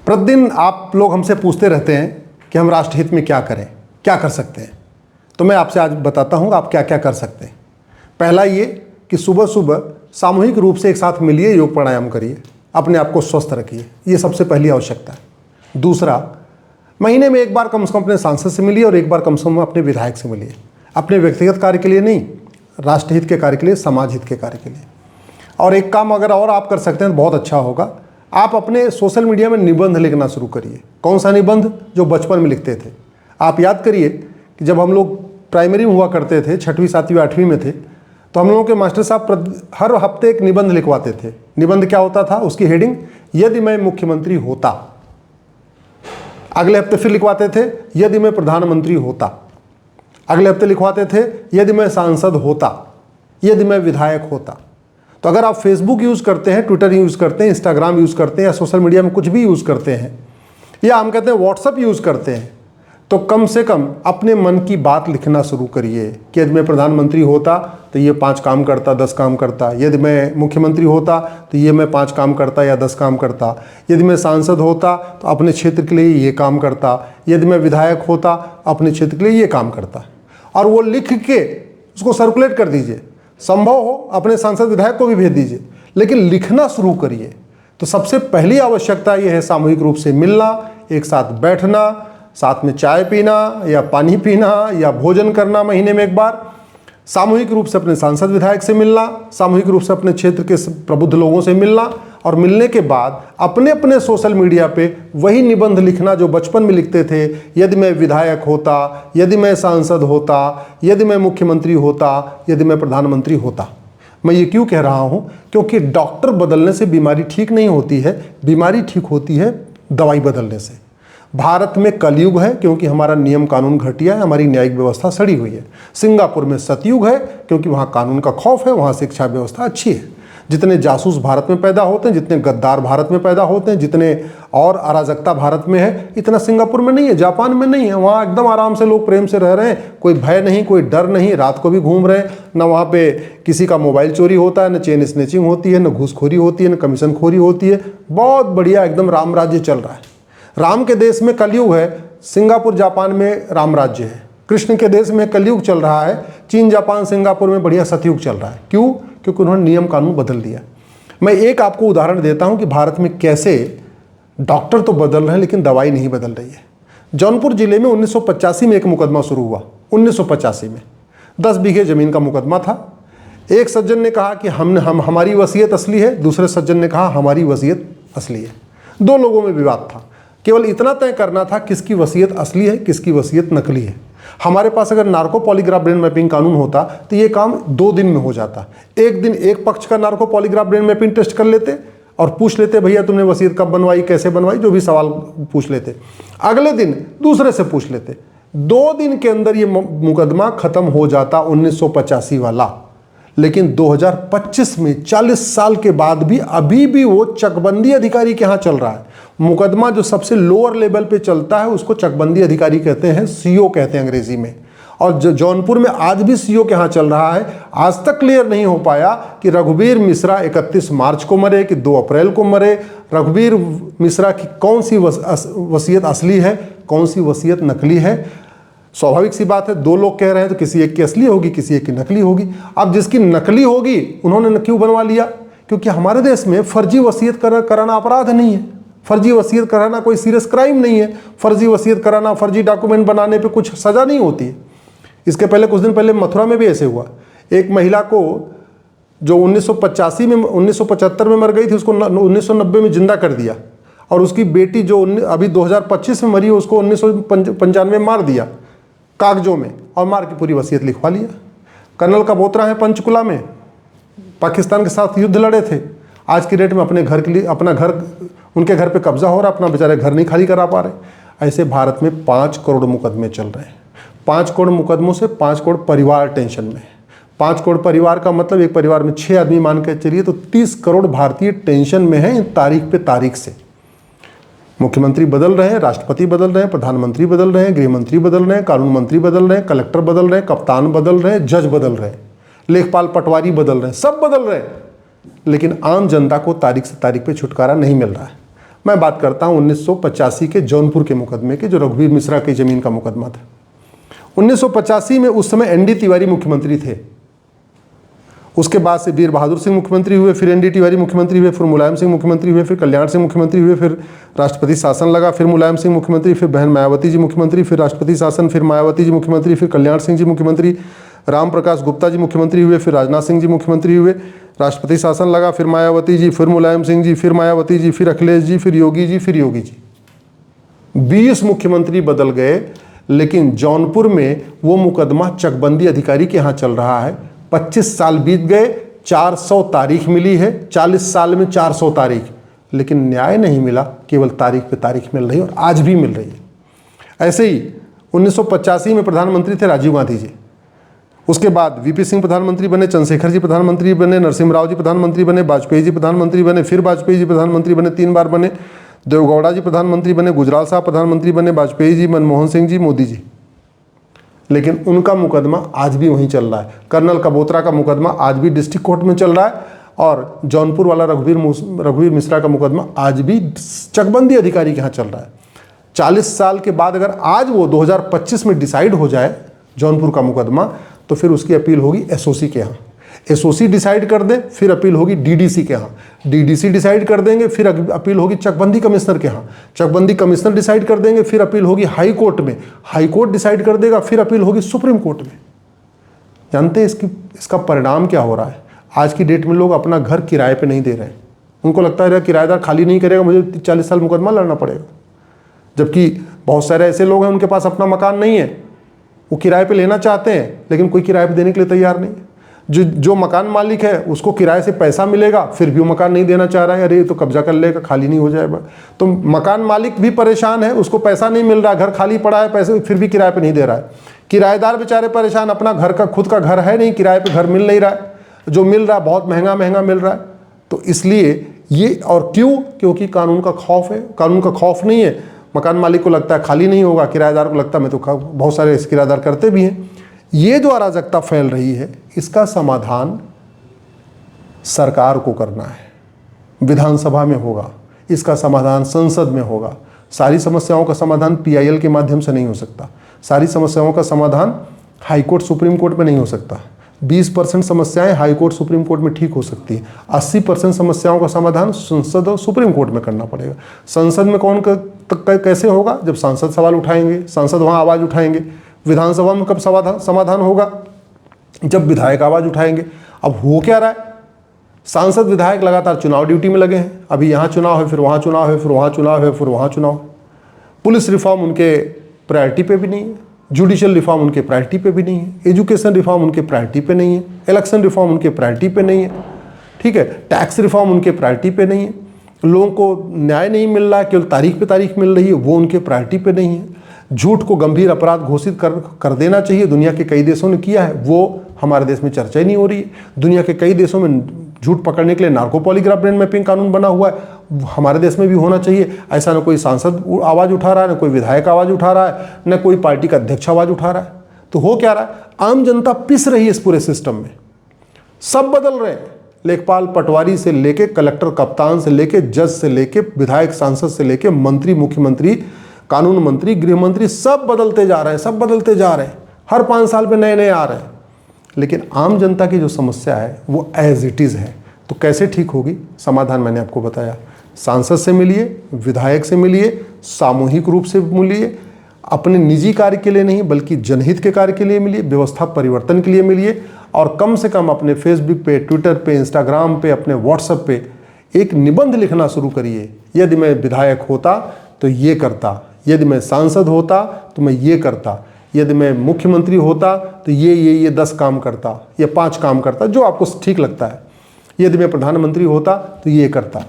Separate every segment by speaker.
Speaker 1: प्रतिदिन आप लोग हमसे पूछते रहते हैं कि हम राष्ट्रहित में क्या करें, क्या कर सकते हैं। तो मैं आपसे आज बताता हूँ आप क्या क्या कर सकते हैं। पहला ये कि सुबह सुबह सामूहिक रूप से एक साथ मिलिए, योग प्राणायाम करिए, अपने आप को स्वस्थ रखिए, ये सबसे पहली आवश्यकता है। दूसरा, महीने में एक बार कम से कम अपने सांसद से मिलिए और एक बार कम से कम अपने विधायक से मिलिए। अपने व्यक्तिगत कार्य के लिए नहीं, राष्ट्रहित के कार्य के लिए, समाज हित के कार्य के लिए। और एक काम अगर और आप कर सकते हैं तो बहुत अच्छा होगा, आप अपने सोशल मीडिया में निबंध लिखना शुरू करिए। कौन सा निबंध? जो बचपन में लिखते थे। आप याद करिए कि जब हम लोग प्राइमरी में हुआ करते थे, 6वीं 7वीं 8वीं में थे, तो हम लोगों के मास्टर साहब हर हफ्ते एक निबंध लिखवाते थे। निबंध क्या होता था? उसकी हेडिंग, यदि मैं मुख्यमंत्री होता। अगले हफ्ते फिर लिखवाते थे, यदि मैं प्रधानमंत्री होता। अगले हफ्ते लिखवाते थे, यदि मैं सांसद होता, यदि मैं विधायक होता। तो अगर आप फेसबुक यूज़ करते हैं, ट्विटर यूज़ करते हैं, इंस्टाग्राम यूज़ करते हैं, या सोशल मीडिया में कुछ भी यूज़ करते हैं, या हम कहते हैं व्हाट्सअप यूज़ करते हैं, तो कम से कम अपने मन की बात लिखना शुरू करिए कि यदि मैं प्रधानमंत्री होता तो ये 5 काम करता, 10 काम करता। यदि मैं मुख्यमंत्री होता तो ये मैं 5 काम करता या 10 काम करता। यदि मैं सांसद होता तो अपने क्षेत्र के लिए ये काम करता। यदि मैं विधायक होता अपने क्षेत्र के लिए ये काम करता। और वो लिख के उसको सर्कुलेट कर दीजिए। संभव हो अपने सांसद विधायक को भी भेज दीजिए, लेकिन लिखना शुरू करिए। तो सबसे पहली आवश्यकता ये है सामूहिक रूप से मिलना, एक साथ बैठना, साथ में चाय पीना या पानी पीना या भोजन करना महीने में एक बार, सामूहिक रूप से अपने सांसद विधायक से मिलना, सामूहिक रूप से अपने क्षेत्र के प्रबुद्ध लोगों से मिलना, और मिलने के बाद अपने अपने सोशल मीडिया पे वही निबंध लिखना जो बचपन में लिखते थे। यदि मैं विधायक होता, यदि मैं सांसद होता, यदि मैं मुख्यमंत्री होता, यदि मैं प्रधानमंत्री होता। मैं ये क्यों कह रहा हूँ? क्योंकि डॉक्टर बदलने से बीमारी ठीक नहीं होती है, बीमारी ठीक होती है दवाई बदलने से। भारत में कलयुग है क्योंकि हमारा नियम कानून घटिया है, हमारी न्यायिक व्यवस्था सड़ी हुई है। सिंगापुर में सतयुग है क्योंकि वहाँ कानून का खौफ है, वहाँ शिक्षा व्यवस्था अच्छी है। जितने जासूस भारत में पैदा होते हैं, जितने गद्दार भारत में पैदा होते हैं, जितने और अराजकता भारत में है, इतना सिंगापुर में नहीं है, जापान में नहीं है। वहाँ एकदम आराम से लोग प्रेम से रह रहे हैं, कोई भय नहीं, कोई डर नहीं, रात को भी घूम रहे हैं। न वहाँ पे किसी का मोबाइल चोरी होता है, न चेन स्नैचिंग होती है, न घूसखोरी होती है, न कमीशन खोरी होती है। बहुत बढ़िया एकदम राम राज्य चल रहा है। राम के देश में कलयुग है, सिंगापुर जापान में राम राज्य है। कृष्ण के देश में कलयुग चल रहा है, चीन जापान सिंगापुर में बढ़िया सतयुग चल रहा है। क्यों? क्योंकि उन्होंने नियम कानून बदल दिया। मैं एक आपको उदाहरण देता हूं कि भारत में कैसे डॉक्टर तो बदल रहे हैं लेकिन दवाई नहीं बदल रही है। जौनपुर जिले में 1985 में एक मुकदमा शुरू हुआ। 1985 में 10 बीघे जमीन का मुकदमा था। एक सज्जन ने कहा कि हमारी वसीयत असली है, दूसरे सज्जन ने कहा हमारी वसीयत असली है। दो लोगों में विवाद था। केवल इतना तय करना था किसकी वसीयत असली है, किसकी वसीयत नकली है। हमारे पास अगर नार्को पॉलीग्राफ ब्रेन मैपिंग कानून होता तो ये काम 2 दिन में हो जाता। एक दिन एक पक्ष का narco polygraph brain mapping test कर लेते और पूछ लेते भैया तुमने वसीयत कब बनवाई, कैसे बनवाई, जो भी सवाल पूछ लेते। अगले दिन दूसरे से पूछ लेते। 2 दिन के अंदर ये मुकदमा खत्म हो जाता 1985 वाला। लेकिन 2025 में 40 साल के बाद भी अभी भी वो चकबंदी अधिकारी के यहाँ चल रहा है। मुकदमा जो सबसे लोअर लेवल पे चलता है उसको चकबंदी अधिकारी कहते हैं, सीओ कहते हैं अंग्रेजी में। और जौनपुर में आज भी सीओ के यहाँ चल रहा है। आज तक क्लियर नहीं हो पाया कि रघुवीर मिश्रा 31 मार्च को मरे कि 2 अप्रैल को मरे। रघुवीर मिश्रा की कौन सी वसीयत असली है, कौन सी वसीयत नकली है? स्वाभाविक सी बात है, 2 लोग कह रहे हैं तो किसी एक की असली होगी, किसी एक की नकली होगी। अब जिसकी नकली होगी उन्होंने क्यों बनवा लिया? क्योंकि हमारे देश में फर्जी वसीयत कराना अपराध नहीं है। फर्जी वसीयत कराना कोई सीरियस क्राइम नहीं है। फर्जी वसीयत कराना, फर्जी डॉक्यूमेंट बनाने पे कुछ सज़ा नहीं होती है। इसके पहले कुछ दिन पहले मथुरा में भी ऐसे हुआ। एक महिला को जो 1985 में 1975 में मर गई थी उसको 1990 में जिंदा कर दिया, और उसकी बेटी जो अभी 2025 में मरी उसको 1995 में मार दिया कागजों में, और मार के पूरी वसीयत लिखवा लिया। कर्नल कबोत्रा है पंचकुला में, पाकिस्तान के साथ युद्ध लड़े थे। आज की डेट में अपने घर के लिए अपना घर उनके घर पे कब्जा हो रहा, अपना बेचारे घर नहीं खाली करा पा रहे। ऐसे भारत में 5 करोड़ मुकदमे चल रहे हैं। 5 करोड़ मुकदमों से 5 करोड़ परिवार टेंशन में है। 5 करोड़ परिवार का मतलब एक परिवार में 6 आदमी मान के चलिए तो 30 करोड़ भारतीय टेंशन में है तारीख पे तारीख से। मुख्यमंत्री बदल रहे हैं, राष्ट्रपति बदल रहे हैं, प्रधानमंत्री बदल रहे हैं, गृहमंत्री बदल रहे हैं, कानून मंत्री बदल रहे हैं, कलेक्टर बदल रहे हैं, कप्तान बदल रहे हैं, जज बदल रहे हैं, लेखपाल पटवारी बदल रहे हैं, सब बदल रहे हैं। लेकिन आम जनता को तारीख से तारीख पे छुटकारा नहीं मिल रहा है। मैं बात करता हूँ 1985 के जौनपुर के मुकदमे की, जो रघुवीर मिश्रा की ज़मीन का मुकदमा था। 1985 में उस समय एन डी तिवारी मुख्यमंत्री थे। उसके बाद से वीर बहादुर सिंह मुख्यमंत्री हुए, फिर एन डी तिवारी मुख्यमंत्री हुए, फिर मुलायम सिंह मुख्यमंत्री हुए, फिर कल्याण सिंह मुख्यमंत्री हुए, फिर राष्ट्रपति शासन लगा, फिर मुलायम सिंह मुख्यमंत्री, फिर बहन मायावती जी मुख्यमंत्री, फिर राष्ट्रपति शासन, फिर मायावती जी मुख्यमंत्री, फिर कल्याण सिंह जी मुख्यमंत्री, राम प्रकाश गुप्ता जी मुख्यमंत्री हुए, फिर राजनाथ सिंह जी मुख्यमंत्री हुए, राष्ट्रपति शासन लगा, फिर मायावती जी, फिर मुलायम सिंह जी, फिर मायावती जी, फिर अखिलेश जी, फिर योगी जी, फिर योगी जी। 20 मुख्यमंत्री बदल गए, लेकिन जौनपुर में वो मुकदमा चकबंदी अधिकारी के यहाँ चल रहा है। 25 साल बीत गए, 400 तारीख मिली है, 40 साल में 400 तारीख, लेकिन न्याय नहीं मिला, केवल तारीख पे तारीख मिल रही है और आज भी मिल रही है। ऐसे ही 1985 में प्रधानमंत्री थे राजीव गांधी जी। उसके बाद वीपी सिंह प्रधानमंत्री बने, चंद्रशेखर जी प्रधानमंत्री बने, नरसिम्हा जी प्रधानमंत्री बने, वाजपेयी जी प्रधानमंत्री बने, फिर वाजपेयी जी प्रधानमंत्री बने, 3 बार बने, देवगौड़ा जी प्रधानमंत्री बने, गुजराल साहब प्रधानमंत्री बने, वाजपेयी जी, मनमोहन सिंह जी, मोदी जी। लेकिन उनका मुकदमा आज भी वहीं चल रहा है। कर्नल कबोत्रा का मुकदमा आज भी डिस्ट्रिक्ट कोर्ट में चल रहा है और जौनपुर वाला रघुवीर मिश्रा का मुकदमा आज भी चकबंदी अधिकारी के यहाँ चल रहा है। 40 साल के बाद अगर आज वो 2025 में डिसाइड हो जाए जौनपुर का मुकदमा, तो फिर उसकी अपील होगी एसओसी के यहाँ। एसओसी डिसाइड कर दे, फिर अपील होगी डीडीसी के यहाँ। डीडीसी डिसाइड कर देंगे, फिर अपील होगी चकबंदी कमिश्नर के यहाँ। चकबंदी कमिश्नर डिसाइड कर देंगे, फिर अपील होगी हाई कोर्ट में। हाई कोर्ट डिसाइड कर देगा, फिर अपील होगी सुप्रीम कोर्ट में। जानते हैं इसका परिणाम क्या हो रहा है? आज की डेट में लोग अपना घर किराए पे नहीं दे रहे हैं। उनको लगता है किराएदार खाली नहीं करेगा, मुझे 40 साल मुकदमा लड़ना पड़ेगा। जबकि बहुत सारे ऐसे लोग हैं उनके पास अपना मकान नहीं है, वो किराए पे लेना चाहते हैं, लेकिन कोई किराए पे देने के लिए तैयार नहीं है। जो मकान मालिक है उसको किराए से पैसा मिलेगा, फिर भी वो मकान नहीं देना चाह रहा है, अरे ये तो कब्जा कर लेगा, खाली नहीं हो जाएगा। तो मकान मालिक भी परेशान है, उसको पैसा नहीं मिल रहा, घर खाली पड़ा है, पैसे फिर भी किराए पे नहीं दे रहा है। किराएदार बेचारे परेशान, अपना घर का खुद का घर है नहीं, किराए पे घर मिल नहीं रहा है, जो मिल रहा है बहुत महंगा महंगा मिल रहा है। तो इसलिए ये, और क्यों? क्योंकि कानून का खौफ है। कानून का खौफ नहीं है, मकान मालिक को लगता है खाली नहीं होगा, किराएदार को लगता है मैं तो, बहुत सारे किराएदार करते भी हैं। ये जो अराजकता फैल रही है, इसका समाधान सरकार को करना है, विधानसभा में होगा, इसका समाधान संसद में होगा। सारी समस्याओं का समाधान पीआईएल के माध्यम से नहीं हो सकता। सारी समस्याओं का समाधान हाईकोर्ट सुप्रीम कोर्ट में नहीं हो सकता। 20% समस्याएं हाईकोर्ट सुप्रीम कोर्ट में ठीक हो सकती है, 80% समस्याओं का समाधान संसद और सुप्रीम कोर्ट में करना पड़ेगा। संसद में कैसे होगा? जब सांसद सवाल उठाएंगे, सांसद वहाँ आवाज़ उठाएंगे। विधानसभा में कब समाधान होगा? जब विधायक आवाज़ उठाएंगे। अब हो क्या रहा है? सांसद विधायक लगातार चुनाव ड्यूटी में लगे हैं। अभी यहाँ चुनाव है, फिर वहाँ चुनाव है, फिर वहाँ चुनाव है, फिर वहाँ चुनाव। पुलिस रिफॉर्म उनके प्रायोरिटी पे भी नहीं है, जुडिशियल रिफॉर्म उनके प्रायोरिटी पे भी नहीं है, एजुकेशन रिफॉर्म उनके प्रायोरिटी पे नहीं है, इलेक्शन रिफॉर्म उनके प्रायोरिटी पे नहीं है, ठीक है, टैक्स रिफॉर्म उनके प्रायोरिटी पे नहीं है, लोगों को न्याय नहीं मिल रहा है, केवल तारीख पे तारीख मिल रही है, वो उनके प्रायोरिटी पे नहीं है। झूठ को गंभीर अपराध घोषित कर देना चाहिए, दुनिया के कई देशों ने किया है, वो हमारे देश में चर्चा ही नहीं हो रही है। दुनिया के कई देशों में झूठ पकड़ने के लिए नार्को पॉलीग्राफ ब्रेन मैपिंग कानून बना हुआ है, हमारे देश में भी होना चाहिए। ऐसा न कोई सांसद आवाज़ उठा रहा है, न कोई विधायक आवाज़ उठा रहा है, न कोई पार्टी का अध्यक्ष आवाज़ उठा रहा है। तो हो क्या रहा है? आम जनता पिस रही है इस पूरे सिस्टम में। सब बदल रहे हैं, लेखपाल पटवारी से लेके कलेक्टर कप्तान से लेके जज से लेके विधायक सांसद से लेके मंत्री मुख्यमंत्री कानून मंत्री गृह मंत्री, सब बदलते जा रहे हैं, सब बदलते जा रहे हैं। हर 5 साल पे नए नए आ रहे हैं। लेकिन आम जनता की जो समस्या है वो एज इट इज़ है। तो कैसे ठीक होगी? समाधान मैंने आपको बताया। सांसद से मिलिए, विधायक से मिलिए, सामूहिक रूप से मिलिए, अपने निजी कार्य के लिए नहीं बल्कि जनहित के कार्य के लिए मिलिए, व्यवस्था परिवर्तन के लिए मिलिए, और कम से कम अपने फेसबुक पे, ट्विटर पे, इंस्टाग्राम पे, अपने व्हाट्सएप पे एक निबंध लिखना शुरू करिए। यदि मैं विधायक होता तो ये करता, यदि मैं सांसद होता तो मैं ये करता, यदि मैं मुख्यमंत्री होता तो ये 10 काम करता या 5 काम करता, जो आपको ठीक लगता है। यदि मैं प्रधानमंत्री होता तो ये करता।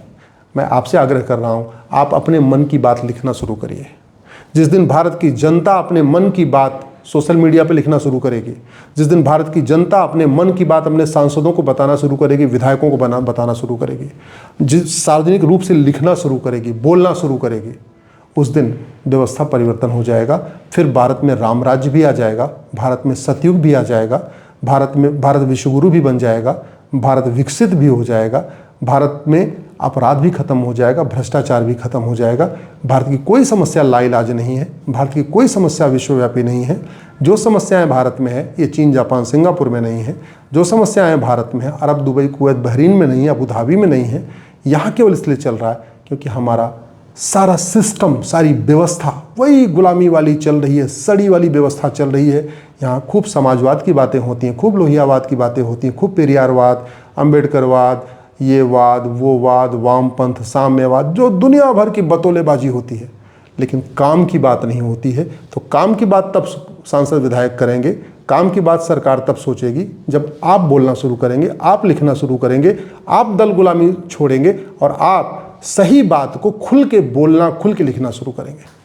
Speaker 1: मैं आपसे आग्रह कर रहा हूँ, आप अपने मन की बात लिखना शुरू करिए। जिस दिन भारत की जनता अपने मन की बात सोशल मीडिया पे लिखना शुरू करेगी, जिस दिन भारत की जनता अपने मन की बात अपने सांसदों को बताना शुरू करेगी, विधायकों को बताना शुरू करेगी, जिस सार्वजनिक रूप से लिखना शुरू करेगी, बोलना शुरू करेगी, उस दिन व्यवस्था परिवर्तन हो जाएगा। फिर भारत में राम राज्य भी आ जाएगा, भारत में सतयुग भी आ जाएगा, भारत विश्वगुरु भी बन जाएगा, भारत विकसित भी हो जाएगा, भारत में अपराध भी खत्म हो जाएगा, भ्रष्टाचार भी खत्म हो जाएगा। भारत की कोई समस्या लाइलाज नहीं है, भारत की कोई समस्या विश्वव्यापी नहीं है। जो समस्याएं भारत में है ये चीन, जापान, सिंगापुर में नहीं है। जो समस्याएं भारत में है अरब, दुबई, कुवैत, बहरीन में नहीं है, अबू धाबी में नहीं है। यहाँ केवल इसलिए चल रहा है क्योंकि हमारा सारा सिस्टम, सारी व्यवस्था वही गुलामी वाली चल रही है, सड़ी वाली व्यवस्था चल रही है। यहाँ खूब समाजवाद की बातें होती हैं, खूब लोहियावाद की बातें होती हैं, खूब पेरियारवाद, अम्बेडकरवाद, ये वाद, वो वाद, वामपंथ, साम्यवाद, जो दुनिया भर की बतौलेबाजी होती है, लेकिन काम की बात नहीं होती है। तो काम की बात तब सांसद विधायक करेंगे, काम की बात सरकार तब सोचेगी जब आप बोलना शुरू करेंगे, आप लिखना शुरू करेंगे, आप दल गुलामी छोड़ेंगे और आप सही बात को खुल के बोलना, खुल के लिखना शुरू करेंगे।